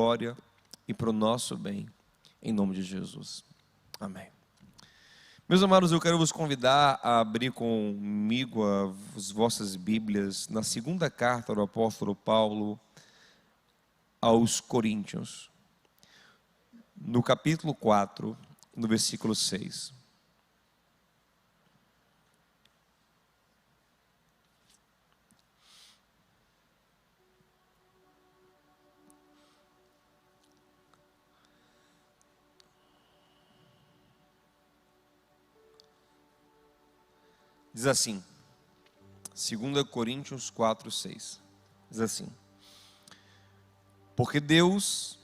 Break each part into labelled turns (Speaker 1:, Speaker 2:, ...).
Speaker 1: glória e para o nosso bem, em nome de Jesus. Amém. Meus amados, eu quero vos convidar a abrir comigo as vossas Bíblias na segunda carta do apóstolo Paulo aos Coríntios, no capítulo 4, no versículo 6. Diz assim, 2 Coríntios 4, 6. Diz assim: porque Deus,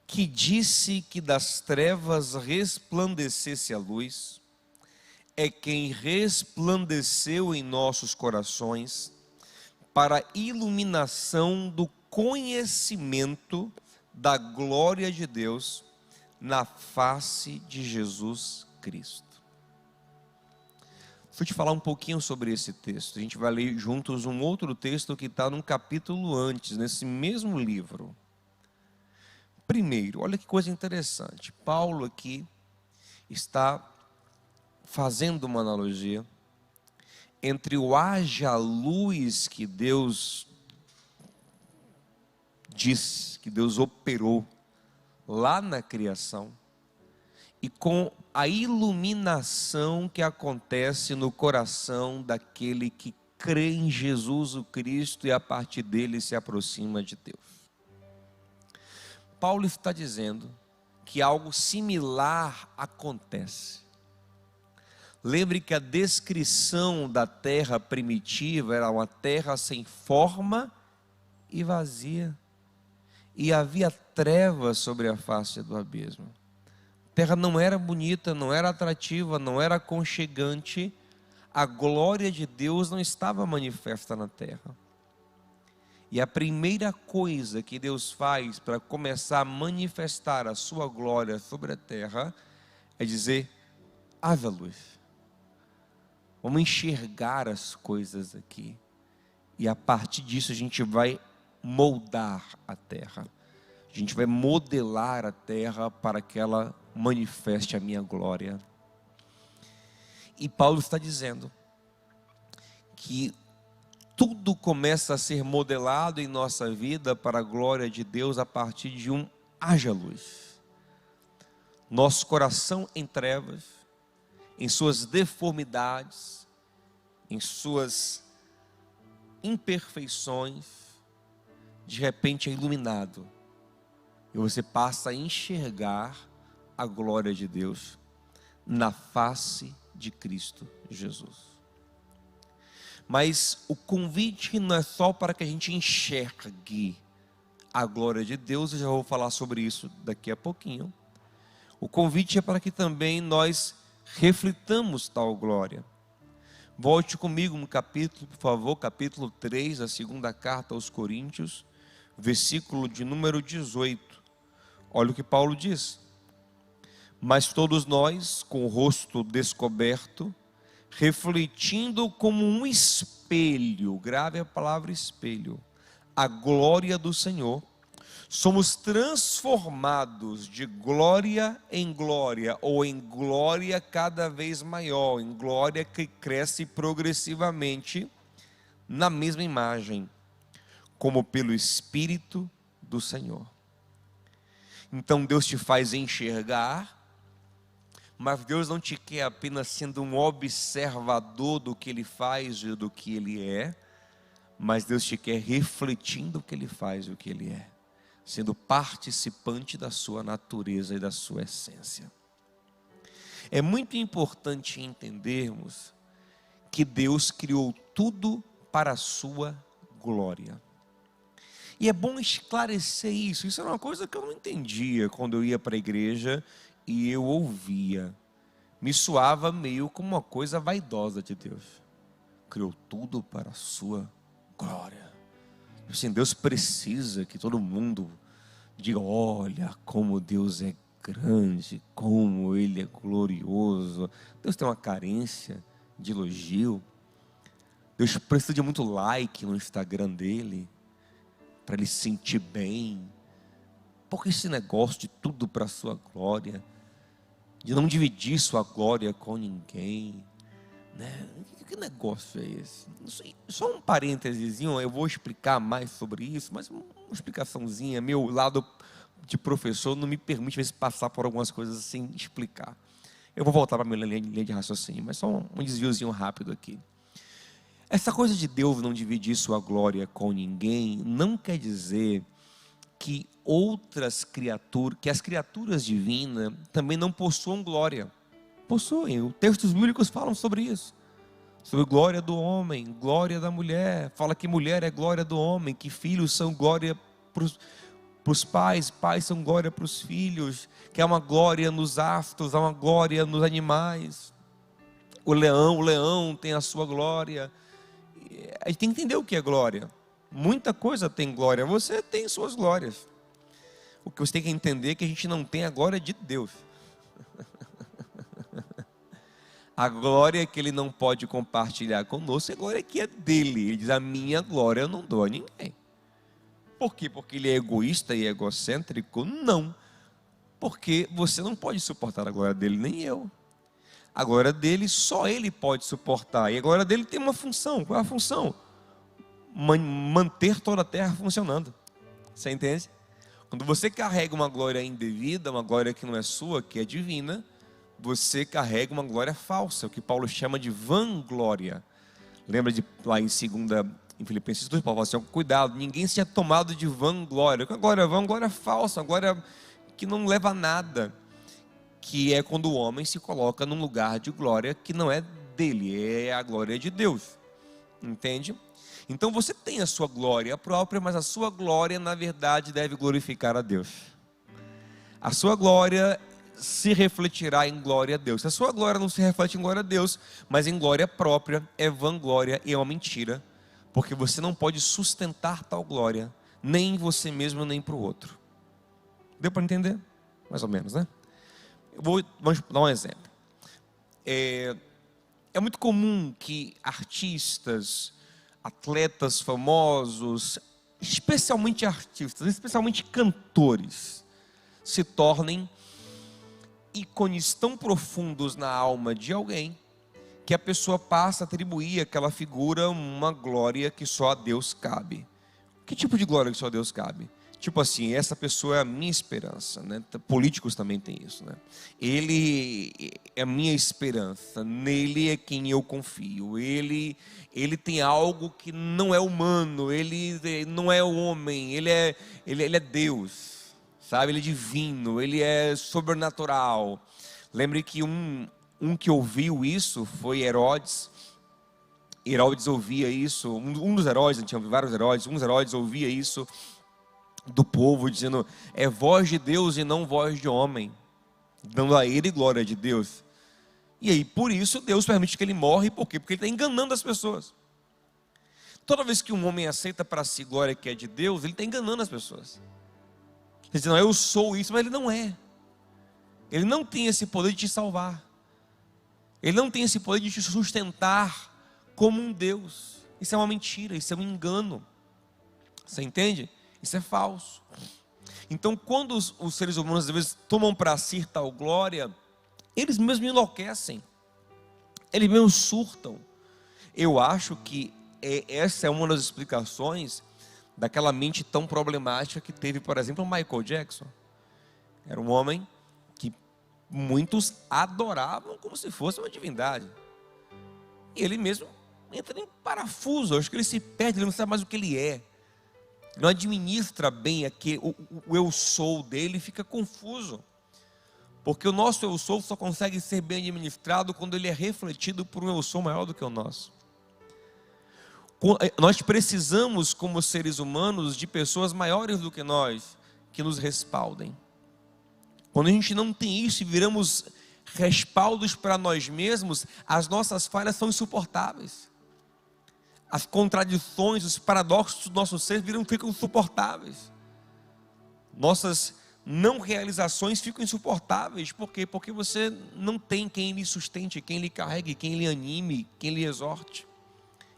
Speaker 1: que disse que das trevas resplandecesse a luz, é quem resplandeceu em nossos corações para a iluminação do conhecimento da glória de Deus na face de Jesus Cristo. Vou te falar um pouquinho sobre esse texto. A gente vai ler juntos um outro texto que está num capítulo antes, nesse mesmo livro. Primeiro, olha que coisa interessante. Paulo aqui está fazendo uma analogia entre o haja luz que Deus diz, que Deus operou lá na criação, e com a iluminação que acontece no coração daquele que crê em Jesus o Cristo e a partir dele se aproxima de Deus. Paulo está dizendo que algo similar acontece. Lembre que a descrição da terra primitiva era uma terra sem forma e vazia, e havia trevas sobre a face do abismo. A terra não era bonita, não era atrativa, não era aconchegante. A glória de Deus não estava manifesta na terra. E a primeira coisa que Deus faz para começar a manifestar a sua glória sobre a terra é dizer: haja luz. Vamos enxergar as coisas aqui. E a partir disso a gente vai moldar a terra. A gente vai modelar a terra para que ela manifeste a minha glória. E Paulo está dizendo que tudo começa a ser modelado em nossa vida para a glória de Deus a partir de um haja luz. Nosso coração em trevas, em suas deformidades, em suas imperfeições, de repente é iluminado. E você passa a enxergar a glória de Deus na face de Cristo Jesus. Mas o convite não é só para que a gente enxergue a glória de Deus, eu já vou falar sobre isso daqui a pouquinho. O convite é para que também nós reflitamos tal glória. Volte comigo no capítulo, por favor, capítulo 3, a segunda carta aos Coríntios, versículo de número 18. Olha o que Paulo diz: mas todos nós, com o rosto descoberto, refletindo como um espelho, grave a palavra espelho, a glória do Senhor, somos transformados de glória em glória, ou em glória cada vez maior, em glória que cresce progressivamente na mesma imagem, como pelo Espírito do Senhor. Então Deus te faz enxergar, mas Deus não te quer apenas sendo um observador do que Ele faz e do que Ele é, mas Deus te quer refletindo o que Ele faz e o que Ele é, sendo participante da sua natureza e da sua essência. É muito importante entendermos que Deus criou tudo para a sua glória. E é bom esclarecer isso. Isso era uma coisa que eu não entendia quando eu ia para a igreja e eu ouvia. Me soava meio como uma coisa vaidosa de Deus. Criou tudo para a sua glória. Assim, Deus precisa que todo mundo diga: olha como Deus é grande, como Ele é glorioso. Deus tem uma carência de elogio. Deus precisa de muito like no Instagram dele, para ele se sentir bem. Porque esse negócio de tudo para a sua glória, de não dividir sua glória com ninguém, né? Que negócio é esse? Só um parêntesezinho, eu vou explicar mais sobre isso, mas uma explicaçãozinha. Meu lado de professor não me permite, às vezes, passar por algumas coisas sem explicar. Eu vou voltar para a minha linha de raciocínio, mas só um desviozinho rápido aqui. Essa coisa de Deus não dividir sua glória com ninguém, não quer dizer que outras criaturas, que as criaturas divinas também não possuam glória. Possuem, os textos bíblicos falam sobre isso. Sobre glória do homem, glória da mulher. Fala que mulher é glória do homem, que filhos são glória para os pais, pais são glória para os filhos, que há uma glória nos astros, há uma glória nos animais. O leão tem a sua glória. A gente tem que entender o que é glória. Muita coisa tem glória, você tem suas glórias. O que você tem que entender é que a gente não tem a glória de Deus. A glória que Ele não pode compartilhar conosco é a glória que é dele. Ele diz, a minha glória eu não dou a ninguém. Por quê? Porque Ele é egoísta e egocêntrico? Não. Porque você não pode suportar a glória dele, nem eu. A glória dele, só Ele pode suportar. E a glória dele tem uma função. Qual é a função? Manter toda a terra funcionando. Você entende? Quando você carrega uma glória indevida, uma glória que não é sua, que é divina, você carrega uma glória falsa, o que Paulo chama de vanglória. Lembra de lá em Filipenses 2, Paulo fala assim, cuidado, ninguém seja tomado de vanglória. Que agora vanglória falsa, agora que não leva a nada, que é quando o homem se coloca num lugar de glória que não é dele, é a glória de Deus. Entende? Então você tem a sua glória própria, mas a sua glória na verdade deve glorificar a Deus. A sua glória se refletirá em glória a Deus. Se a sua glória não se reflete em glória a Deus, mas em glória própria, é vanglória e é uma mentira, porque você não pode sustentar tal glória, nem em você mesmo, nem para o outro. Deu para entender? Mais ou menos, né? Vamos dar um exemplo. É muito comum que artistas, atletas famosos, especialmente artistas, especialmente cantores, se tornem ícones tão profundos na alma de alguém, que a pessoa passa a atribuir àquela figura uma glória que só a Deus cabe. Que tipo de glória que só a Deus cabe? Tipo assim, essa pessoa é a minha esperança, né? Políticos também têm isso, né? Ele é a minha esperança, nele é quem eu confio. Ele tem algo que não é humano, ele não é homem, ele é Deus. Sabe, ele é divino, ele é sobrenatural. Lembre que um que ouviu isso foi Herodes. Herodes ouvia isso, um dos Herodes, tinha vários Herodes, um dos Herodes ouvia isso do povo, dizendo, é voz de Deus e não voz de homem, dando a ele glória de Deus. E aí, por isso, Deus permite que ele morre, por quê? Porque ele está enganando as pessoas. Toda vez que um homem aceita para si glória que é de Deus, ele está enganando as pessoas. Ele diz, não, eu sou isso, mas ele não é. Ele não tem esse poder de te salvar. Ele não tem esse poder de te sustentar como um Deus. Isso é uma mentira, isso é um engano. Você entende? Isso é falso. Então, quando os seres humanos, às vezes, tomam para si tal glória, eles mesmos enlouquecem. Eles mesmos surtam. Eu acho que essa é uma das explicações daquela mente tão problemática que teve, por exemplo, o Michael Jackson. Era um homem que muitos adoravam como se fosse uma divindade. E ele mesmo entra em parafuso. Eu acho que ele se perde, ele não sabe mais o que ele é. Não administra bem o eu sou dele, fica confuso. Porque o nosso eu sou só consegue ser bem administrado quando ele é refletido por um eu sou maior do que o nosso. Nós precisamos, como seres humanos, de pessoas maiores do que nós, que nos respaldem. Quando a gente não tem isso e viramos respaldos para nós mesmos, as nossas falhas são insuportáveis. As contradições, os paradoxos do nosso ser ficam insuportáveis. Nossas não realizações ficam insuportáveis. Por quê? Porque você não tem quem lhe sustente, quem lhe carregue, quem lhe anime, quem lhe exorte.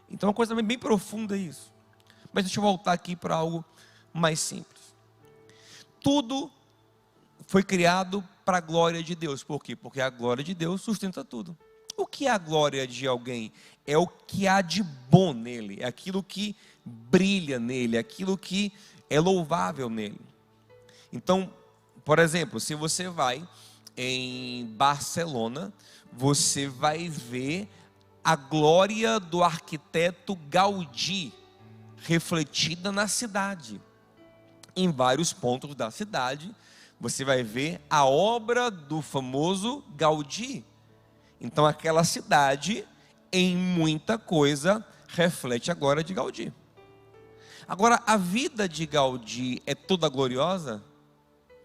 Speaker 1: Então é uma coisa bem profunda isso. Mas deixa eu voltar aqui para algo mais simples. tudo foi criado para a glória de Deus. Por quê? Porque a glória de Deus sustenta tudo. O que é a glória de alguém? É o que há de bom nele, é aquilo que brilha nele, é aquilo que é louvável nele. Então, por exemplo, se você vai em Barcelona, você vai ver a glória do arquiteto Gaudí refletida na cidade. Em vários pontos da cidade, você vai ver a obra do famoso Gaudí. Então aquela cidade, em muita coisa, reflete a glória de Gaudí. Agora, a vida de Gaudí é toda gloriosa?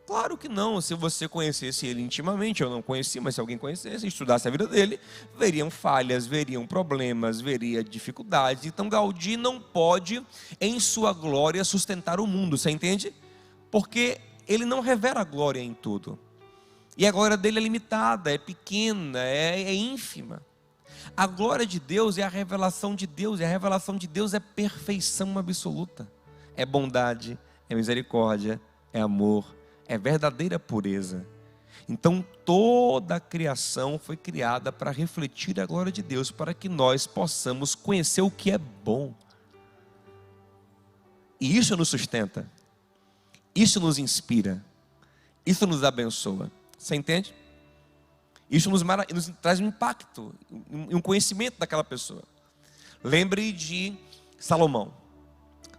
Speaker 1: Claro que não. Se você conhecesse ele intimamente, eu não conheci, mas se alguém conhecesse, estudasse a vida dele, veriam falhas, veriam problemas, veria dificuldades. Então Gaudí não pode, em sua glória, sustentar o mundo, você entende? Porque ele não revela a glória em tudo. E a glória dele é limitada, é pequena, é ínfima. A glória de Deus é a revelação de Deus, e a revelação de Deus é perfeição absoluta. É bondade, é misericórdia, é amor, é verdadeira pureza. Então toda a criação foi criada para refletir a glória de Deus, para que nós possamos conhecer o que é bom. E isso nos sustenta, isso nos inspira, isso nos abençoa. Você entende? Isso nos traz um impacto, um conhecimento daquela pessoa. Lembre de Salomão.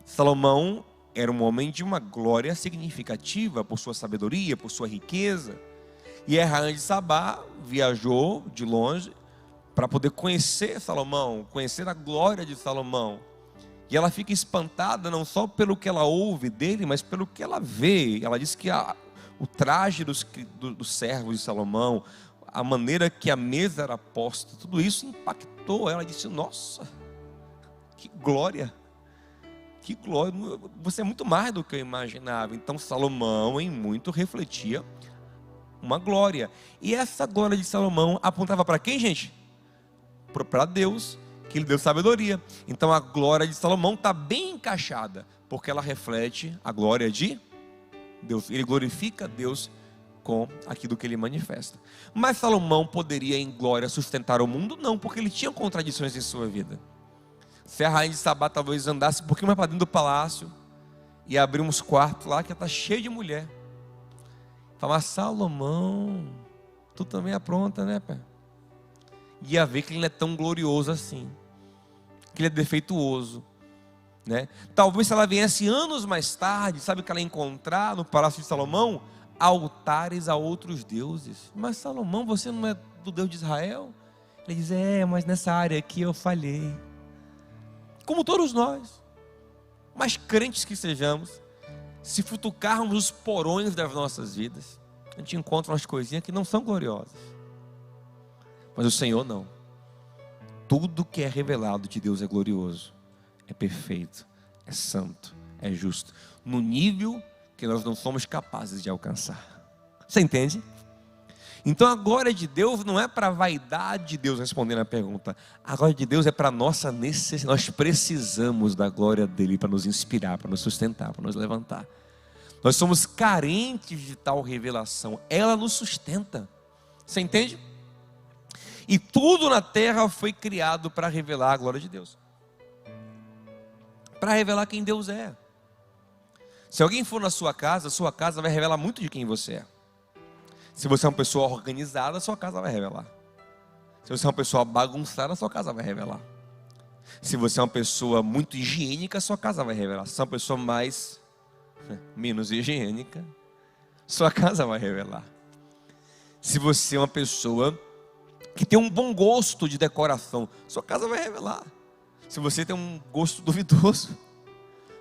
Speaker 1: Salomão era um homem de uma glória significativa por sua sabedoria, por sua riqueza. E a rainha de Sabá viajou de longe para poder conhecer Salomão, conhecer a glória de Salomão. E ela fica espantada não só pelo que ela ouve dele, mas pelo que ela vê. Ela diz que o traje dos servos de Salomão, a maneira que a mesa era posta, tudo isso impactou. Ela disse: nossa, que glória, que glória, você é muito mais do que eu imaginava. Então Salomão em muito refletia uma glória. E essa glória de Salomão apontava para quem, gente? Para Deus, que lhe deu sabedoria. Então a glória de Salomão está bem encaixada, porque ela reflete a glória de Deus. Ele glorifica Deus com aquilo que ele manifesta. Mas Salomão poderia em glória sustentar o mundo? Não, porque ele tinha contradições em sua vida. Se a rainha de Sabá talvez andasse um pouquinho mais para dentro do palácio e abrir uns quartos lá que está cheio de mulher, falar: Salomão, tu também apronta, né, pai? Ia ver que ele não é tão glorioso assim, que ele é defeituoso, né? Talvez se ela viesse anos mais tarde, sabe o que ela ia encontrar no palácio de Salomão? Altares a outros deuses. Mas Salomão, você não é do Deus de Israel? Ele diz: mas nessa área aqui eu falhei. Como todos nós, mas crentes que sejamos, se futucarmos os porões das nossas vidas, a gente encontra umas coisinhas que não são gloriosas. Mas o Senhor não. Tudo que é revelado de Deus é glorioso, é perfeito, é santo, é justo, no nível que nós não somos capazes de alcançar. Você entende? Então a glória de Deus não é para a vaidade de Deus, respondendo a pergunta. A glória de Deus é para a nossa necessidade. Nós precisamos da glória dele para nos inspirar, para nos sustentar, para nos levantar. Nós somos carentes de tal revelação. Ela nos sustenta. Você entende? E tudo na terra foi criado para revelar a glória de Deus, para revelar quem Deus é. Se alguém for na sua casa vai revelar muito de quem você é. Se você é uma pessoa organizada, a sua casa vai revelar. Se você é uma pessoa bagunçada, a sua casa vai revelar. Se você é uma pessoa muito higiênica, a sua casa vai revelar. Se você é uma pessoa menos higiênica, sua casa vai revelar. Se você é uma pessoa que tem um bom gosto de decoração, sua casa vai revelar. Se você tem um gosto duvidoso,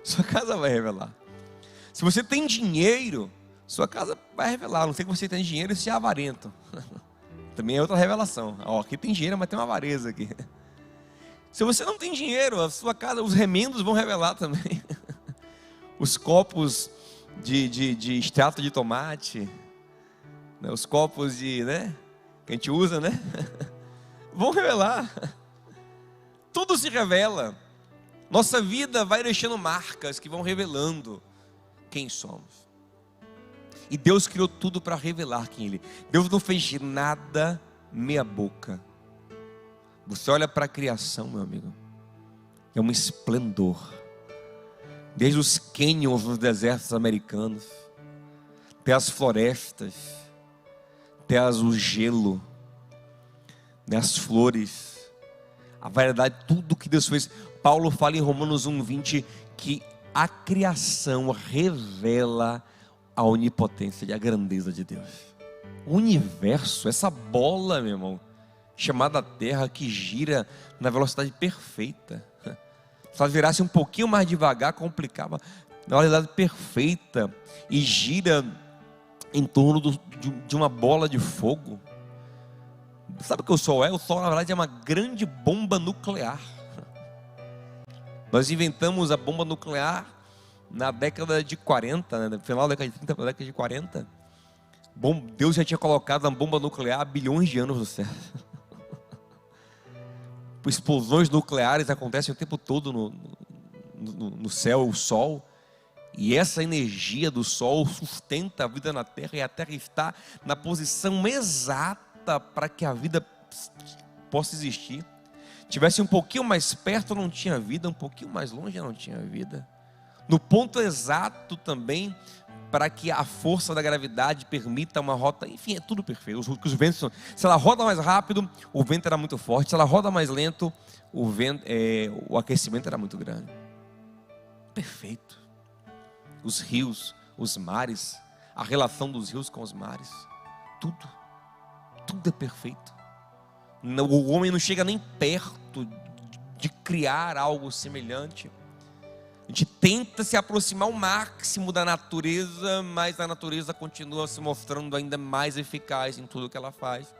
Speaker 1: sua casa vai revelar. Se você tem dinheiro, sua casa vai revelar. A não sei que você tem dinheiro e seja avarento. Também é outra revelação. Aqui tem dinheiro, mas tem uma avareza aqui. Se você não tem dinheiro, a sua casa, os remendos vão revelar também. Os copos de extrato de tomate, né? Os copos que a gente usa, né? Vão revelar. Tudo se revela. Nossa vida vai deixando marcas que vão revelando quem somos. E Deus criou tudo para revelar quem Ele é. Deus não fez nada meia boca. Você olha para a criação, meu amigo, é um esplendor. Desde os cânions nos desertos americanos, até as florestas, até o gelo, né, as flores, a variedade, tudo que Deus fez. Paulo fala em Romanos 1:20 que a criação revela a onipotência e a grandeza de Deus. O universo, essa bola, meu irmão, chamada Terra, que gira na velocidade perfeita. Se ela virasse um pouquinho mais devagar, complicava. Na velocidade perfeita, e gira em torno de uma bola de fogo. Sabe o que o Sol é? O Sol, na verdade, é uma grande bomba nuclear. Nós inventamos a bomba nuclear na década de 40, né? No final da década de 30 para a década de 40. Bom, Deus já tinha colocado a bomba nuclear há bilhões de anos no céu. Explosões nucleares acontecem o tempo todo no céu, o Sol. E essa energia do Sol sustenta a vida na Terra. E a Terra está na posição exata para que a vida possa existir. Tivesse um pouquinho mais perto, não tinha vida. Um pouquinho mais longe, não tinha vida. No ponto exato também, para que a força da gravidade permita uma rota. Enfim, é tudo perfeito. Os ventos, se ela roda mais rápido, o vento era muito forte. Se ela roda mais lento, o aquecimento era muito grande. Perfeito. Os rios, os mares, a relação dos rios com os mares, tudo é perfeito. O homem não chega nem perto de criar algo semelhante. A gente tenta se aproximar ao máximo da natureza, mas a natureza continua se mostrando ainda mais eficaz em tudo que ela faz.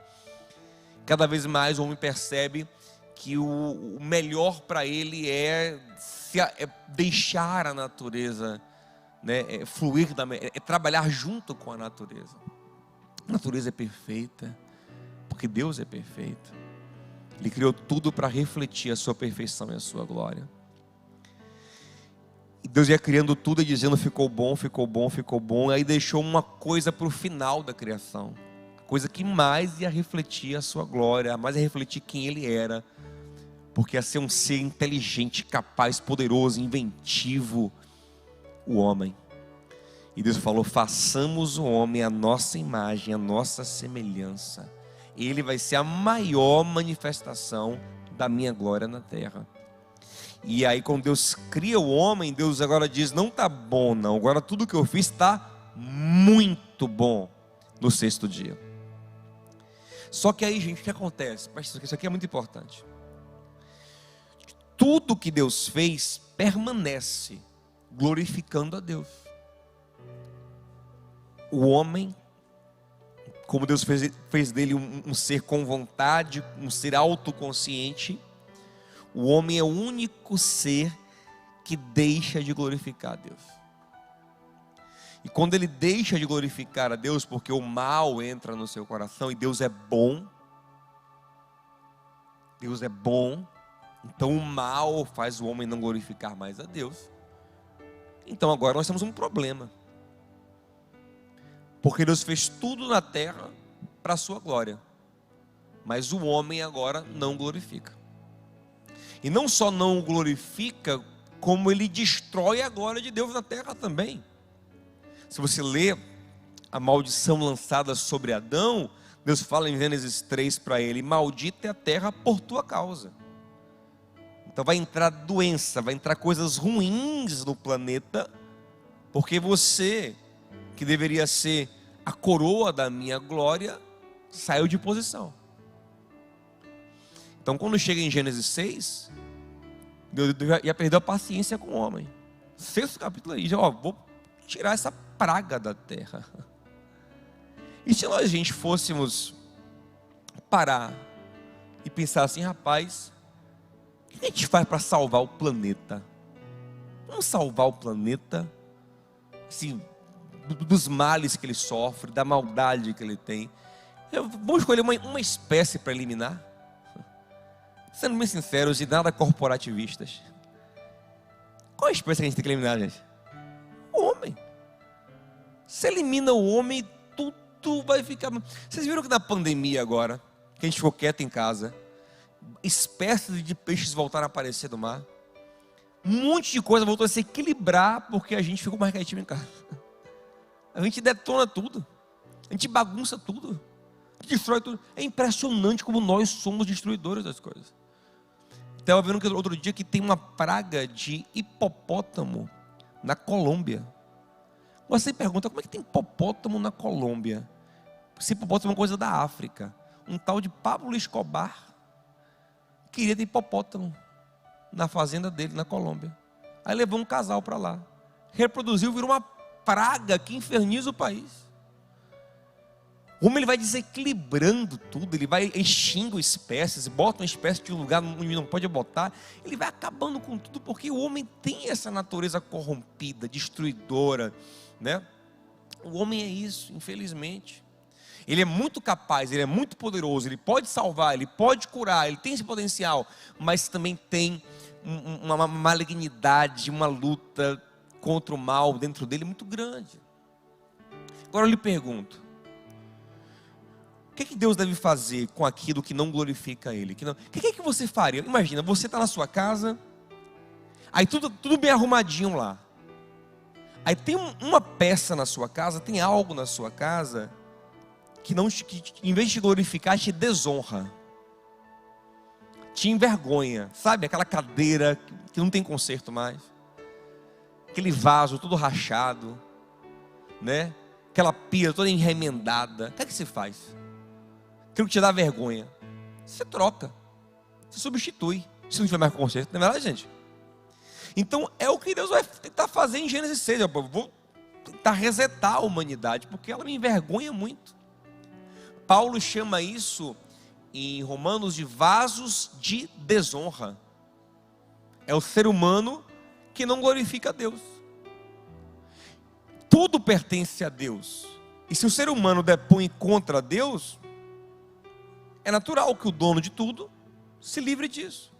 Speaker 1: Cada vez mais o homem percebe que o melhor para ele é deixar a natureza, né, fluir, é trabalhar junto com a natureza. A natureza é perfeita, porque Deus é perfeito. Ele criou tudo para refletir a sua perfeição e a sua glória. E Deus ia criando tudo e dizendo: ficou bom, ficou bom, ficou bom. Aí deixou uma coisa para o final da criação, a coisa que mais ia refletir a sua glória, mais ia refletir quem Ele era, porque ia ser um ser inteligente, capaz, poderoso, inventivo, o homem. E Deus falou: façamos o homem à nossa imagem, à nossa semelhança. Ele vai ser a maior manifestação da minha glória na terra. E aí, quando Deus cria o homem, Deus agora diz: não está bom não, agora tudo que eu fiz está muito bom, no sexto dia. Só que aí, gente, o que acontece? Isso aqui é muito importante. Tudo que Deus fez permanece glorificando a Deus. O homem, como Deus fez dele um ser com vontade, um ser autoconsciente, o homem é o único ser que deixa de glorificar a Deus. E quando ele deixa de glorificar a Deus, porque o mal entra no seu coração, e Deus é bom, então o mal faz o homem não glorificar mais a Deus. Então agora nós temos um problema, porque Deus fez tudo na terra para a sua glória, mas o homem agora não glorifica. E não só não o glorifica, como ele destrói a glória de Deus na terra também. Se você lê a maldição lançada sobre Adão, Deus fala em Gênesis 3 para ele: maldita é a terra por tua causa. Então vai entrar doença, vai entrar coisas ruins no planeta, porque você, que deveria ser a coroa da minha glória, saiu de posição. Então, quando chega em Gênesis 6, Deus já perdeu a paciência com o homem. Sexto capítulo aí, já vou tirar essa praga da terra. E se nós, gente, fôssemos parar e pensar assim: rapaz, o que a gente faz para salvar o planeta? Vamos salvar o planeta, assim, dos males que ele sofre, da maldade que ele tem. Vamos escolher uma espécie para eliminar. Sendo bem sinceros e nada corporativistas, qual é a espécie que a gente tem que eliminar, gente? O homem. Você elimina o homem, tudo vai ficar... Vocês viram que na pandemia agora, que a gente ficou quieto em casa, espécies de peixes voltaram a aparecer no mar. Um monte de coisa voltou a se equilibrar porque a gente ficou mais quietinho em casa. A gente detona tudo. A gente bagunça tudo. A gente destrói tudo. É impressionante como nós somos destruidores das coisas. Estava vendo que outro dia que tem uma praga de hipopótamo na Colômbia. Você pergunta, como é que tem hipopótamo na Colômbia? Esse hipopótamo é uma coisa da África. Um tal de Pablo Escobar queria ter hipopótamo na fazenda dele, na Colômbia. Aí levou um casal para lá. Reproduziu, virou uma praga que inferniza o país. Como ele vai desequilibrando tudo, ele vai enchendo espécies, bota uma espécie de um lugar onde não pode botar, ele vai acabando com tudo, porque o homem tem essa natureza corrompida, destruidora, né? O homem é isso, infelizmente. Ele é muito capaz, ele é muito poderoso, ele pode salvar, ele pode curar, ele tem esse potencial, mas também tem uma malignidade, uma luta contra o mal dentro dele muito grande. Agora eu lhe pergunto, o que Deus deve fazer com aquilo que não glorifica Ele? O que você faria? Imagina, você está na sua casa, aí tudo bem arrumadinho lá. Aí tem uma peça na sua casa, tem algo na sua casa que em vez de te glorificar, te desonra, te envergonha. Sabe, aquela cadeira que não tem conserto mais, aquele vaso todo rachado, né? Aquela pia toda enremendada. O que é que você faz? Aquilo que te dá vergonha, você troca, você substitui, se não tiver mais conserto, não é verdade, gente? Então é o que Deus vai tentar fazer em Gênesis 6. Eu vou tentar resetar a humanidade, porque ela me envergonha muito. Paulo chama isso em Romanos de vasos de desonra. É o ser humano que não glorifica a Deus. Tudo pertence a Deus, e se o ser humano depõe contra Deus, é natural que o dono de tudo se livre disso.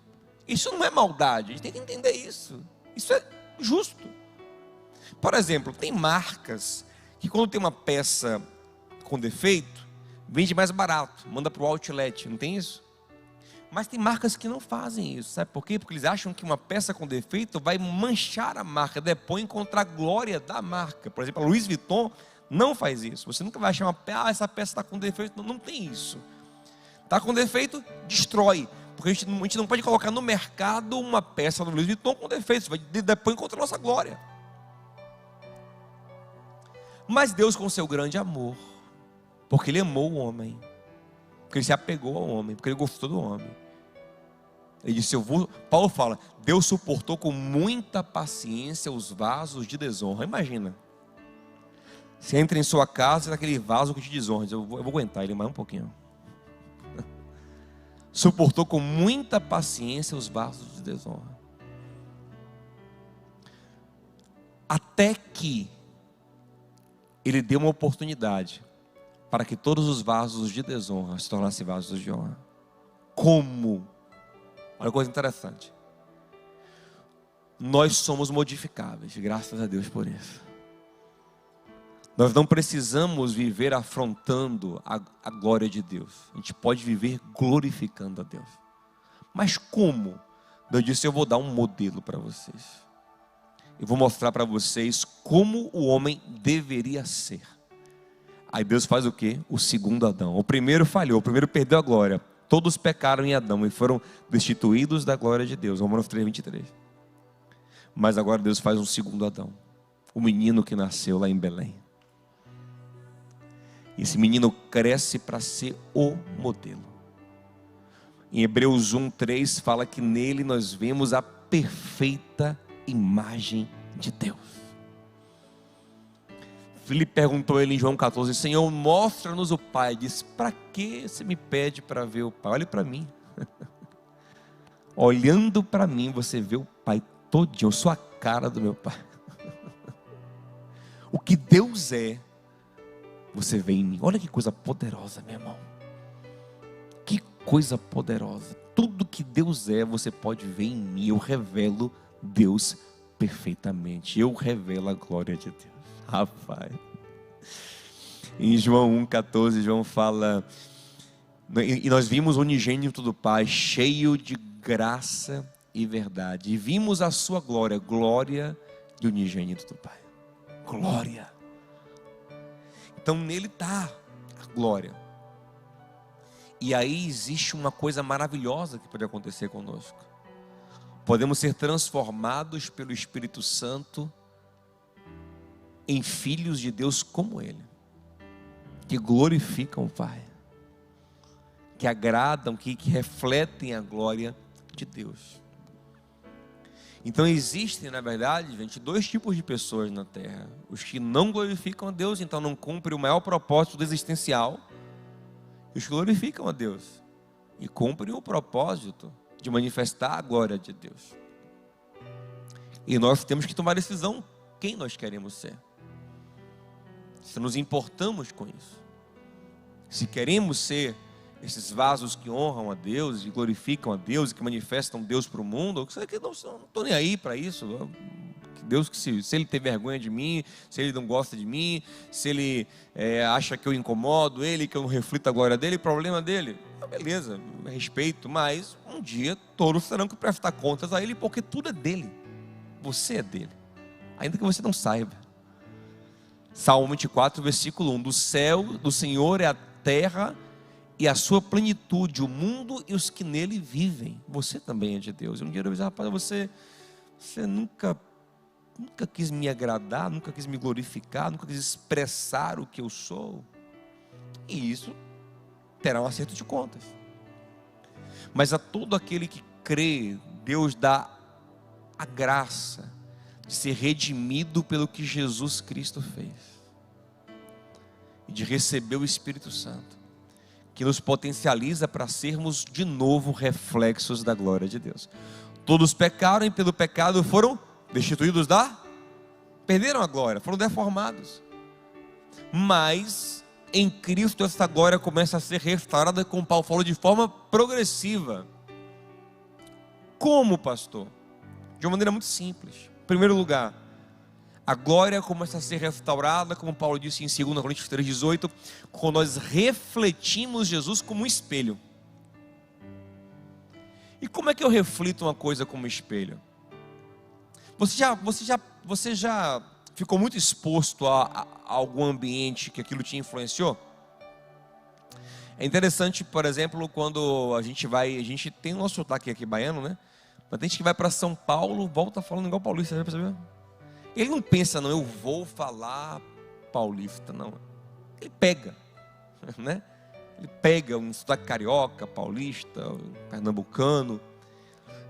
Speaker 1: Isso não é maldade, a gente tem que entender isso. Isso é justo. Por exemplo, tem marcas que quando tem uma peça com defeito, vende mais barato, manda para o outlet, não tem isso? Mas tem marcas que não fazem isso, sabe por quê? Porque eles acham que uma peça com defeito vai manchar a marca, depõe contra a glória da marca. Por exemplo, a Louis Vuitton não faz isso. Você nunca vai achar essa peça está com defeito, não tem isso. Está com defeito, destrói. Porque a gente não pode colocar no mercado uma peça do Louis Vuitton com defeito. Isso vai depõe contra a nossa glória. Mas Deus, com seu grande amor, porque Ele amou o homem, porque Ele se apegou ao homem, porque Ele gostou do homem, Ele disse, Paulo fala, Deus suportou com muita paciência os vasos de desonra. Imagina, você entra em sua casa e tem aquele vaso que te desonra. Eu vou aguentar ele mais um pouquinho. Suportou com muita paciência os vasos de desonra, até que Ele deu uma oportunidade para que todos os vasos de desonra se tornassem vasos de honra. Como? Olha que coisa interessante. Nós somos modificáveis, graças a Deus por isso. Nós não precisamos viver afrontando a glória de Deus. A gente pode viver glorificando a Deus. Mas como? Deus disse, eu vou dar um modelo para vocês. Eu vou mostrar para vocês como o homem deveria ser. Aí Deus faz o quê? O segundo Adão. O primeiro falhou, o primeiro perdeu a glória. Todos pecaram em Adão e foram destituídos da glória de Deus. Romanos 3:23. Mas agora Deus faz um segundo Adão. O menino que nasceu lá em Belém. Esse menino cresce para ser o modelo. Em Hebreus 1:3 fala que nele nós vemos a perfeita imagem de Deus. Filipe perguntou a ele em João 14, Senhor, mostra-nos o Pai. Ele disse, para que você me pede para ver o Pai? Olhe para mim. Olhando para mim você vê o Pai todinho. Eu sou a cara do meu Pai. O que Deus é, você vê em mim. Olha que coisa poderosa, meu irmão. Que coisa poderosa. Tudo que Deus é, você pode ver em mim. Eu revelo Deus perfeitamente. Eu revelo a glória de Deus. Rapaz, Em João 1,14, João fala: e nós vimos o unigênito do Pai, cheio de graça e verdade. E vimos a sua glória, glória do unigênito do Pai. Glória. Então nele está a glória. E aí existe uma coisa maravilhosa que pode acontecer conosco. Podemos ser transformados pelo Espírito Santo em filhos de Deus como Ele, que glorificam o Pai, que agradam, que refletem a glória de Deus. Então existem, na verdade, gente, dois tipos de pessoas na terra: os que não glorificam a Deus, então não cumprem o maior propósito existencial, e os que glorificam a Deus e cumprem o propósito de manifestar a glória de Deus. E nós temos que tomar decisão quem nós queremos ser, se nos importamos com isso, se queremos ser esses vasos que honram a Deus e glorificam a Deus e que manifestam Deus para o mundo, ou que não estou nem aí para isso. Que Deus, se Ele tem vergonha de mim, se Ele não gosta de mim, se Ele acha que eu incomodo Ele, que eu não reflito a glória dele, problema dele. Beleza, respeito, mas um dia todos terão que prestar contas a Ele, porque tudo é dele, você é dele, ainda que você não saiba. Salmo 24, versículo 1: do céu do Senhor é a terra e a sua plenitude, o mundo e os que nele vivem. Você também é de Deus. Eu não quero dizer, rapaz, você nunca quis me agradar, nunca quis me glorificar, nunca quis expressar o que eu sou. E isso terá um acerto de contas. Mas a todo aquele que crê, Deus dá a graça de ser redimido pelo que Jesus Cristo fez, e de receber o Espírito Santo, que nos potencializa para sermos de novo reflexos da glória de Deus. Todos pecaram e pelo pecado foram destituídos perderam a glória, foram deformados. Mas em Cristo essa glória começa a ser restaurada, como Paulo falou, de forma progressiva. Como, pastor? De uma maneira muito simples. Em primeiro lugar, a glória começa a ser restaurada, como Paulo disse em 2 Coríntios 3,18, quando nós refletimos Jesus como um espelho. E como é que eu reflito uma coisa como espelho? Você já ficou muito exposto a algum ambiente que aquilo te influenciou? É interessante, por exemplo, quando a gente tem o nosso sotaque aqui baiano, né? Mas tem gente que vai para São Paulo, volta falando igual paulista, já percebeu? Ele não pensa, não, eu vou falar paulista, não. Ele pega, né? Ele pega um sotaque carioca, paulista, pernambucano.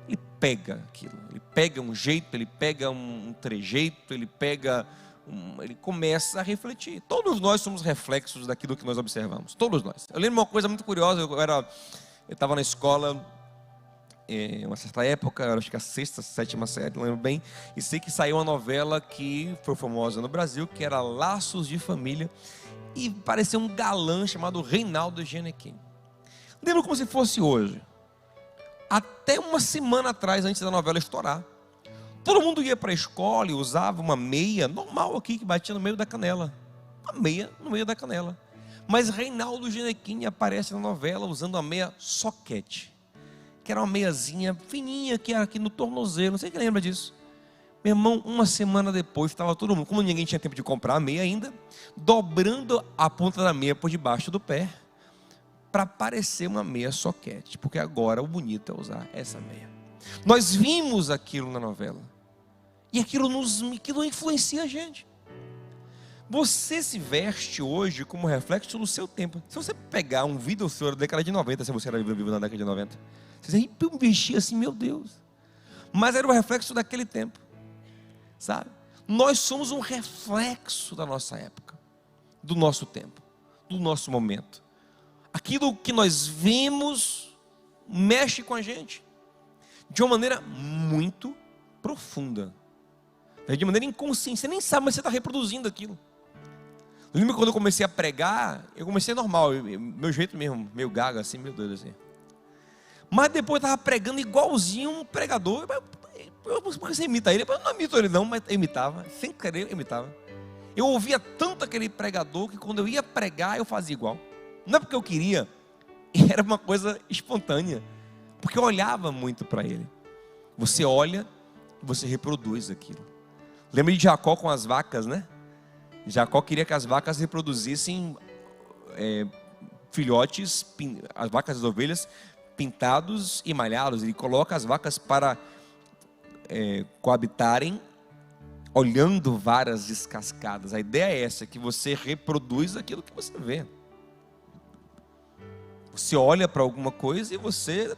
Speaker 1: Ele pega aquilo, ele pega um jeito, ele pega um trejeito, ele começa a refletir. Todos nós somos reflexos daquilo que nós observamos, todos nós. Eu lembro uma coisa muito curiosa, eu estava na escola, uma certa época, acho que a 6ª, 7ª série, não lembro bem, e sei que saiu uma novela que foi famosa no Brasil, que era Laços de Família, e parecia um galã chamado Reinaldo Gianecchini. Lembro como se fosse hoje. Até uma semana atrás, antes da novela estourar, todo mundo ia para a escola e usava uma meia normal aqui, que batia no meio da canela. Uma meia no meio da canela. Mas Reinaldo Gianecchini aparece na novela usando uma meia soquete, que era uma meiazinha fininha, que era aqui no tornozelo. Não sei quem lembra disso. Meu irmão, uma semana depois, estava todo mundo, como ninguém tinha tempo de comprar a meia ainda, dobrando a ponta da meia por debaixo do pé, para parecer uma meia soquete, porque agora o bonito é usar essa meia. Nós vimos aquilo na novela, e aquilo influencia a gente. Você se veste hoje como reflexo do seu tempo. Se você pegar um vídeo seu da década de 90, se você era vivo na década de 90, você vestia assim, meu Deus. Mas era o reflexo daquele tempo, sabe? Nós somos um reflexo da nossa época, do nosso tempo, do nosso momento. Aquilo que nós vemos mexe com a gente de uma maneira muito profunda, de maneira inconsciente. Você nem sabe, mas você está reproduzindo aquilo. Eu lembro quando eu comecei a pregar, eu comecei normal, meu jeito mesmo, meio gago assim, meu Deus, assim. Mas depois eu estava pregando igualzinho um pregador. Porque você imita ele? Eu não imito ele não, mas eu imitava, sem querer eu imitava. Eu ouvia tanto aquele pregador que quando eu ia pregar eu fazia igual. Não é porque eu queria, era uma coisa espontânea, porque eu olhava muito para ele. Você olha e você reproduz aquilo. Lembra de Jacó com as vacas, né? Jacó queria que as vacas reproduzissem filhotes, as vacas e as ovelhas pintados e malhados. Ele coloca as vacas para coabitarem, olhando varas descascadas. A ideia é essa, que você reproduz aquilo que você vê. Você olha para alguma coisa e você,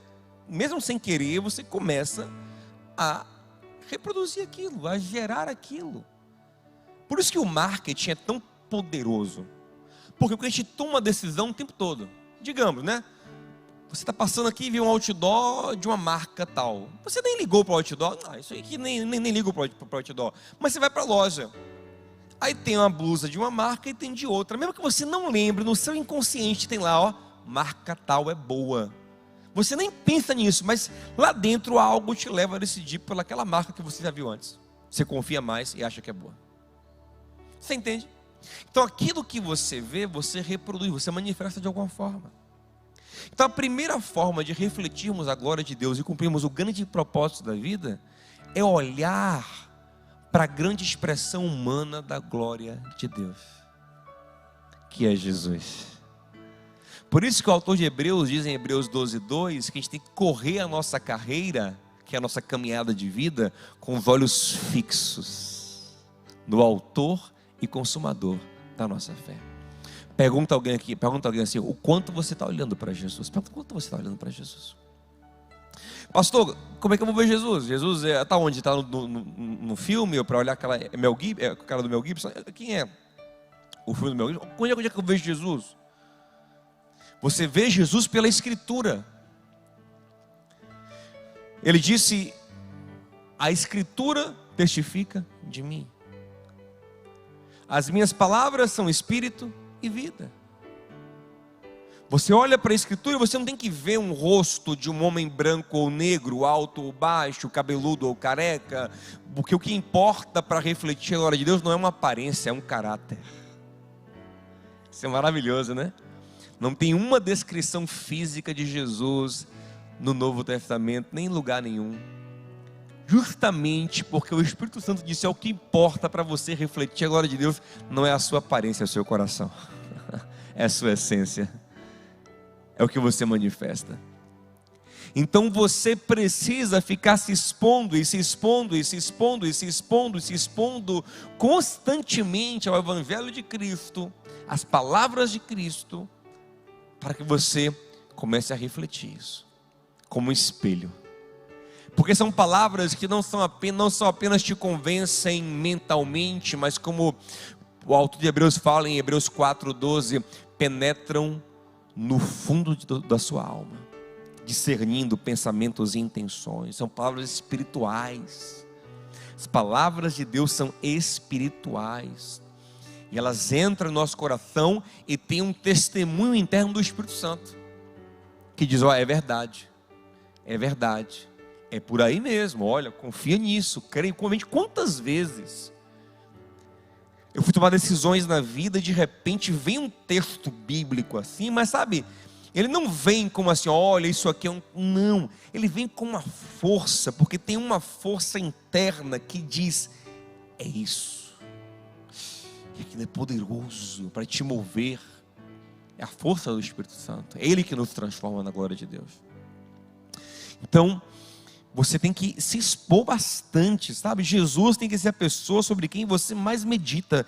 Speaker 1: mesmo sem querer, você começa a reproduzir aquilo, a gerar aquilo. Por isso que o marketing é tão poderoso. Porque a gente toma decisão o tempo todo. Digamos, né? Você está passando aqui e vê um outdoor de uma marca tal. Você nem ligou para o outdoor. Não, isso aí que nem ligo para o outdoor. Mas você vai para a loja. Aí tem uma blusa de uma marca e tem de outra. Mesmo que você não lembre, no seu inconsciente tem lá, ó, marca tal é boa. Você nem pensa nisso, mas lá dentro algo te leva a decidir pelaquela marca que você já viu antes. Você confia mais e acha que é boa. Você entende? Então aquilo que você vê, você reproduz, você manifesta de alguma forma. Então a primeira forma de refletirmos a glória de Deus e cumprirmos o grande propósito da vida é olhar para a grande expressão humana da glória de Deus, que é Jesus. Por isso que o autor de Hebreus diz em Hebreus 12:2 que a gente tem que correr a nossa carreira, que é a nossa caminhada de vida, com os olhos fixos no autor e consumador da nossa fé. Pergunta alguém assim: o quanto você está olhando para Jesus? Pergunta o quanto você está olhando para Jesus. Pastor, como é que eu vou ver Jesus? Jesus está onde? Está no filme? Ou para olhar aquela Mel Gibson, a cara do Mel Gibson? Quem é o filme do Mel Gibson? Onde é que eu vejo Jesus? Você vê Jesus pela Escritura. Ele disse: a Escritura testifica de mim. As minhas palavras são espírito e vida. Você olha para a Escritura e você não tem que ver um rosto de um homem branco ou negro, alto ou baixo, cabeludo ou careca, porque o que importa para refletir a glória de Deus não é uma aparência, é um caráter. Isso é maravilhoso, né? Não tem uma descrição física de Jesus no Novo Testamento, nem em lugar nenhum. Justamente porque o Espírito Santo disse: é o que importa para você refletir a glória de Deus, não é a sua aparência, é o seu coração, é a sua essência, é o que você manifesta. Então você precisa ficar se expondo e se expondo e se expondo e se expondo e se expondo constantemente ao Evangelho de Cristo, às palavras de Cristo, para que você comece a refletir isso como um espelho. Porque são palavras que não só apenas te convencem mentalmente, mas como o autor de Hebreus fala em Hebreus 4:12, penetram no fundo da sua alma, discernindo pensamentos e intenções. São palavras espirituais. As palavras de Deus são espirituais. E elas entram no nosso coração e tem um testemunho interno do Espírito Santo, que diz: ó, é verdade, é verdade. É por aí mesmo, olha, confia nisso, creio. Quantas vezes eu fui tomar decisões na vida e de repente vem um texto bíblico assim, mas sabe, ele não vem como assim, olha, isso aqui é um... Não, ele vem com uma força, porque tem uma força interna que diz: é isso. E aquilo é poderoso para te mover. É a força do Espírito Santo, é Ele que nos transforma na glória de Deus. Então, você tem que se expor bastante, sabe? Jesus tem que ser a pessoa sobre quem você mais medita,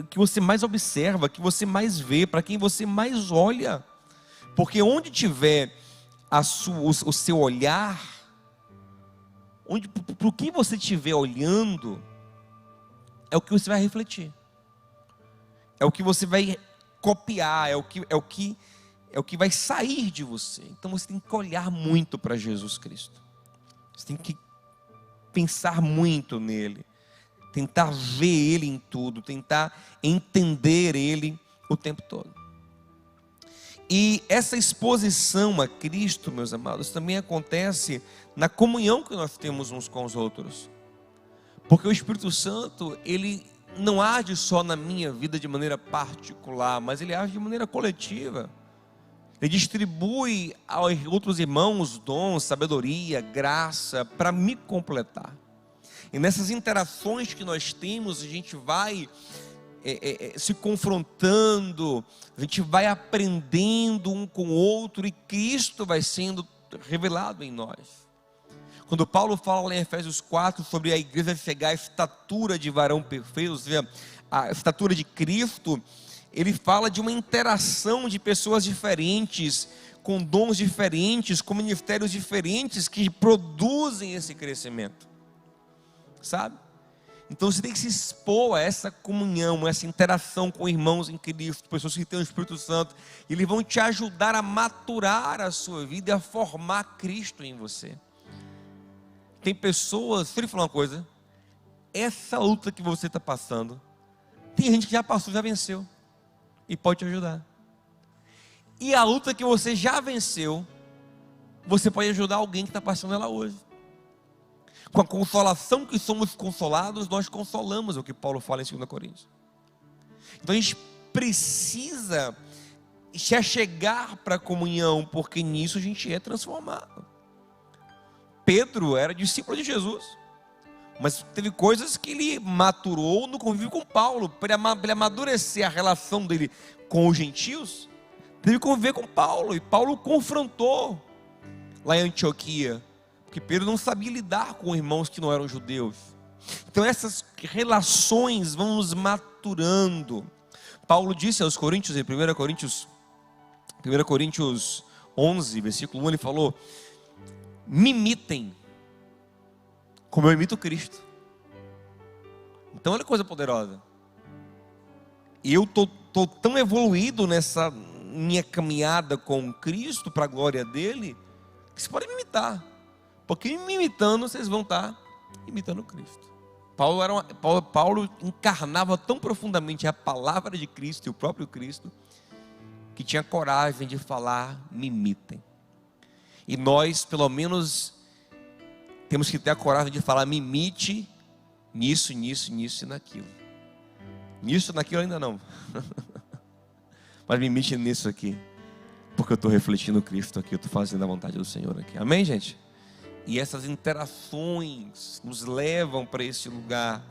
Speaker 1: que você mais observa, que você mais vê, para quem você mais olha. Porque onde tiver o seu olhar, para o que você estiver olhando, é o que você vai refletir, é o que você vai copiar, é o que vai sair de você. Então você tem que olhar muito para Jesus Cristo. Você tem que pensar muito nele, tentar ver ele em tudo, tentar entender ele o tempo todo. E essa exposição a Cristo, meus amados, também acontece na comunhão que nós temos uns com os outros. Porque o Espírito Santo, ele não age só na minha vida de maneira particular, mas Ele age de maneira coletiva. Ele distribui aos outros irmãos dons, sabedoria, graça, para me completar. E nessas interações que nós temos, a gente vai se confrontando, a gente vai aprendendo um com o outro, e Cristo vai sendo revelado em nós. Quando Paulo fala lá em Efésios 4 sobre a igreja chegar à estatura de varão perfeito, ou seja, a estatura de Cristo, ele fala de uma interação de pessoas diferentes, com dons diferentes, com ministérios diferentes, que produzem esse crescimento, sabe? Então você tem que se expor a essa comunhão, a essa interação com irmãos em Cristo, pessoas que têm o Espírito Santo. Eles vão te ajudar a maturar a sua vida e a formar Cristo em você. Tem pessoas, deixa eu lhe falar uma coisa, essa luta que você está passando, tem gente que já passou, já venceu, e pode te ajudar. E a luta que você já venceu, você pode ajudar alguém que está passando ela hoje. Com a consolação que somos consolados, nós consolamos, é o que Paulo fala em 2 Coríntios. Então a gente precisa se achegar para a comunhão, porque nisso a gente é transformado. Pedro era discípulo de Jesus, mas teve coisas que ele maturou no convívio com Paulo. Para ele amadurecer a relação dele com os gentios, teve que conviver com Paulo, e Paulo o confrontou lá em Antioquia, porque Pedro não sabia lidar com irmãos que não eram judeus. Então essas relações vão nos maturando. Paulo disse aos Coríntios, em 1 Coríntios 11, versículo 1, ele falou: me imitem, como eu imito Cristo. Então olha que coisa poderosa. Eu estou tão evoluído nessa minha caminhada com Cristo, para a glória dele, que vocês podem me imitar, porque me imitando, vocês vão estar imitando Cristo. Paulo encarnava tão profundamente a palavra de Cristo e o próprio Cristo, que tinha coragem de falar: me imitem. E nós, pelo menos, temos que ter a coragem de falar: me imite nisso, nisso, nisso e naquilo. Nisso, naquilo ainda não. Mas me imite nisso aqui, porque eu estou refletindo Cristo aqui, eu estou fazendo a vontade do Senhor aqui. Amém, gente? E essas interações nos levam para esse lugar.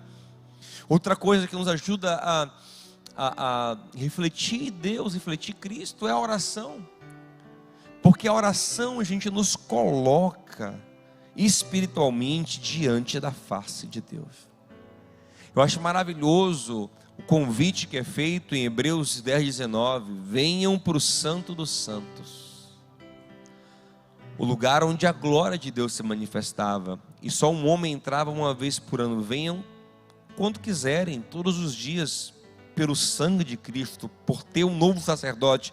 Speaker 1: Outra coisa que nos ajuda a refletir Deus, refletir Cristo, é a oração. Porque a oração, a gente nos coloca espiritualmente diante da face de Deus. Eu acho maravilhoso o convite que é feito em Hebreus 10:19: venham para o Santo dos Santos, o lugar onde a glória de Deus se manifestava, e só um homem entrava uma vez por ano. Venham quando quiserem, todos os dias, pelo sangue de Cristo, por ter um novo sacerdote